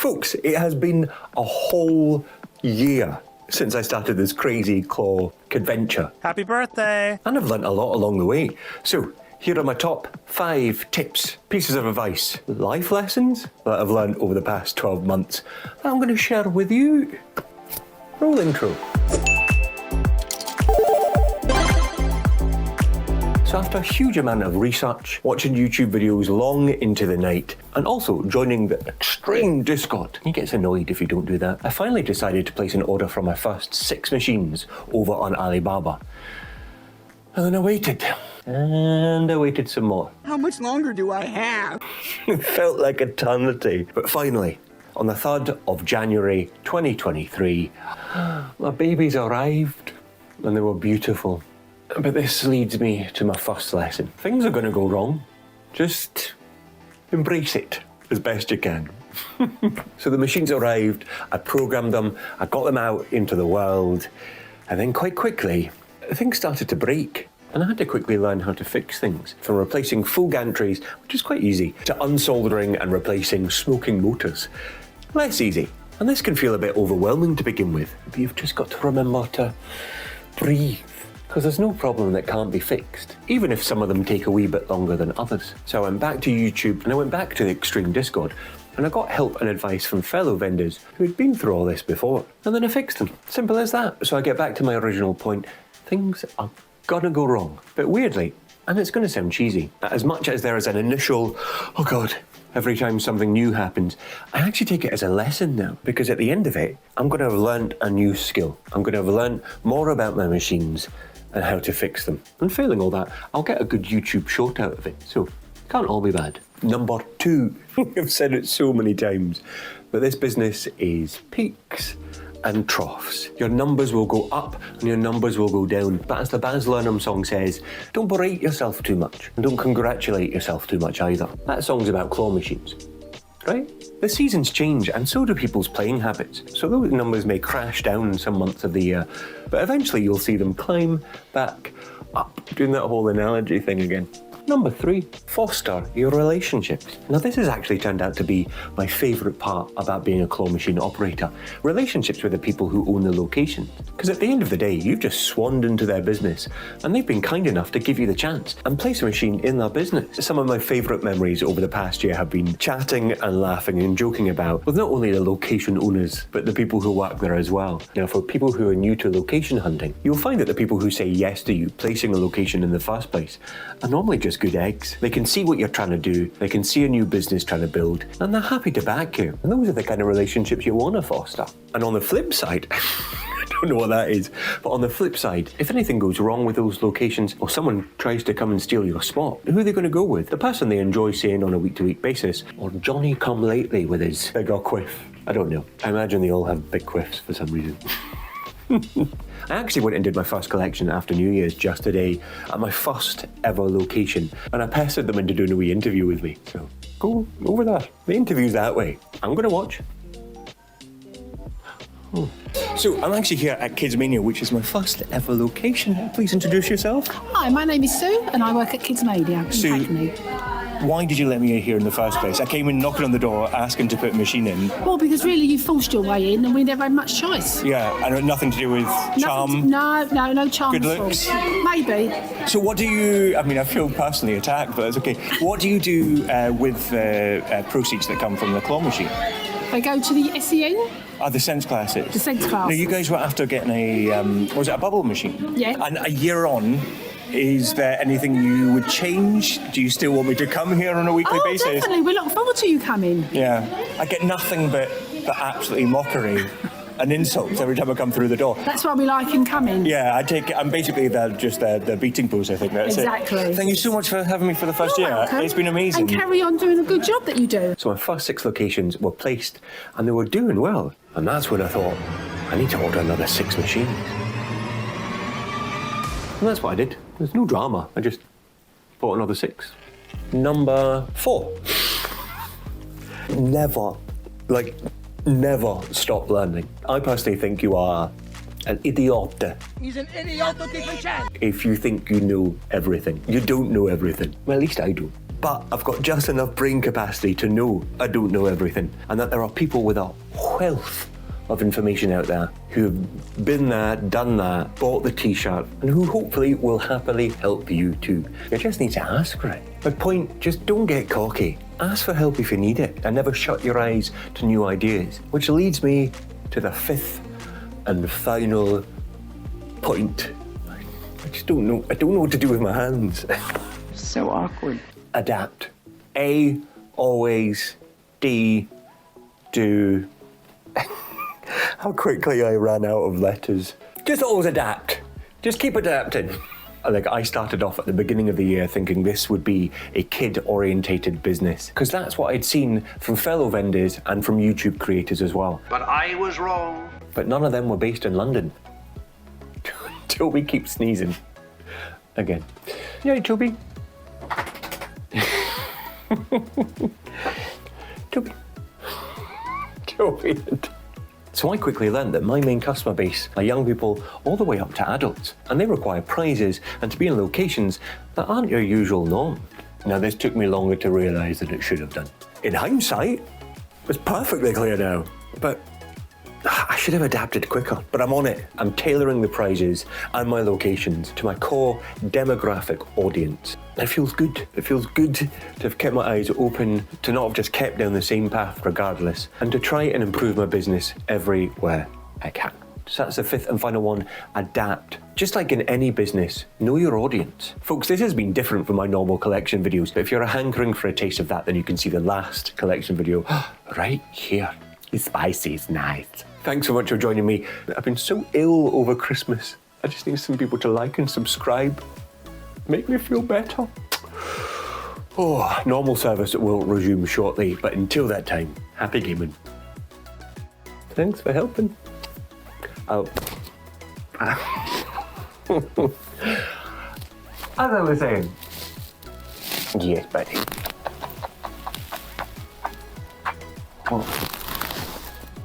Folks, it has been a whole year since I started this crazy claw adventure. Happy birthday! And I've learnt a lot along the way. So, here are my top 5 tips, pieces of advice, life lessons that I've learnt over the past 12 months that I'm going to share with you. Roll intro. So after a huge amount of research, watching YouTube videos long into the night, and also joining the extreme Discord, he gets annoyed if you don't do that, I finally decided to place an order for my first 6 machines over on Alibaba. And then I waited. And I waited some more. How much longer do I have? It felt like eternity. But finally, on the 3rd of January 2023, my babies arrived and they were beautiful. But this leads me to my first lesson. Things are going to go wrong. Just embrace it as best you can. So the machines arrived, I programmed them, I got them out into the world, and then quite quickly, things started to break. And I had to quickly learn how to fix things, from replacing full gantries, which is quite easy, to unsoldering and replacing smoking motors. Less easy. And this can feel a bit overwhelming to begin with, but you've just got to remember to breathe. Because there's no problem that can't be fixed, even if some of them take a wee bit longer than others. So I went back to YouTube and I went back to the Extreme Discord and I got help and advice from fellow vendors who had been through all this before. And then I fixed them. Simple as that. So I get back to my original point. Things are gonna go wrong. But weirdly, and it's gonna sound cheesy, as much as there is an initial, oh God, every time something new happens, I actually take it as a lesson now, because at the end of it, I'm gonna have learned a new skill. I'm gonna have learned more about my machines and how to fix them. And failing all that, I'll get a good YouTube short out of it. So, can't all be bad. Number 2, I've said it so many times, but this business is peaks and troughs. Your numbers will go up and your numbers will go down. But as the Baz Luhrmann song says, don't berate yourself too much and don't congratulate yourself too much either. That song's about claw machines, right? The seasons change and so do people's playing habits. So those numbers may crash down some months of the year, but eventually you'll see them climb back up, doing that whole analogy thing again. Number 3, foster your relationships. Now this has actually turned out to be my favourite part about being a claw machine operator. Relationships with the people who own the location. Because at the end of the day, you've just swanned into their business and they've been kind enough to give you the chance and place a machine in their business. Some of my favourite memories over the past year have been chatting and laughing and joking about with not only the location owners, but the people who work there as well. Now for people who are new to location hunting, you'll find that the people who say yes to you placing a location in the first place are normally just good eggs. They can see what you're trying to do, they can see a new business trying to build, and they're happy to back you. And those are the kind of relationships you want to foster. And on the flip side, I don't know what that is, but on the flip side, if anything goes wrong with those locations or someone tries to come and steal your spot, who are they going to go with? The person they enjoy seeing on a week-to-week basis, or Johnny come lately with his bigger quiff? I don't know. I imagine they all have big quiffs for some reason. I actually went and did my first collection after New Year's just today at my first ever location, and I pestered them into doing a wee interview with me. So go over that. The interview's that way. I'm going to watch. Oh. So I'm actually here at Kids Mania, which is my first ever location. Please introduce yourself. Hi, my name is Sue and I work at Kids Mania in Hackney. Why did you let me in here in the first place? I came in knocking on the door, asking to put a machine in. Well, because really you forced your way in and we never had much choice. Yeah, and nothing to do with charm? No charm Good at all. looks? Maybe. So what do you, I mean, I feel personally attacked, but that's okay. What do you do with proceeds that come from the claw machine? They go to the SEN. The sense classes? The sense classes. Now, you guys were after getting was it a bubble machine? Yeah. And a year on, is there anything you would change? Do you still want me to come here on a weekly basis? Oh, definitely. We look forward to you coming. Yeah. I get nothing but absolutely mockery and insults every time I come through the door. That's why we like him coming. Yeah, I take it. I'm basically the beating post, I think. That's exactly. It. Thank you so much for having me for the first You're year. welcome. It's been amazing. And carry on doing a good job that you do. So my first 6 locations were placed and they were doing well. And that's when I thought, I need to order another 6 machines. And that's what I did. There's no drama. I just bought another 6. Number 4. Never stop learning. I personally think you are an idiot. He's an idiot. Don't take a chance. If you think you know everything. You don't know everything. Well, at least I do. But I've got just enough brain capacity to know I don't know everything, and that there are people with a wealth of information out there who've been there, done that, bought the t-shirt, and who hopefully will happily help you too. You just need to ask for it. My point, just don't get cocky. Ask for help if you need it, and never shut your eyes to new ideas. Which leads me to the fifth and final point. I just don't know. I don't know what to do with my hands. So awkward. Adapt. A, always. D, do. How quickly I ran out of letters. Just always adapt. Just keep adapting. Like, I started off at the beginning of the year thinking this would be a kid-orientated business, because that's what I'd seen from fellow vendors and from YouTube creators as well. But I was wrong. But none of them were based in London. Toby keeps sneezing. Again. Yeah, Toby. Toby. Toby. So I quickly learned that my main customer base are young people all the way up to adults, and they require prizes and to be in locations that aren't your usual norm. Now, this took me longer to realise than it should have done. In hindsight, it's perfectly clear now, but I should have adapted quicker. But I'm on it. I'm tailoring the prizes and my locations to my core demographic audience. It feels good. It feels good to have kept my eyes open, to not have just kept down the same path regardless, and to try and improve my business everywhere I can. So that's the fifth and final one, adapt. Just like in any business, know your audience. Folks, this has been different from my normal collection videos, but if you're hankering for a taste of that, then you can see the last collection video right here. It's spicy, it's nice. Thanks so much for joining me. I've been so ill over Christmas. I just need some people to like and subscribe. Make me feel better. Oh, normal service will resume shortly, but until that time, happy gaming. Thanks for helping. Oh. As I was saying. Yes, buddy. Oh.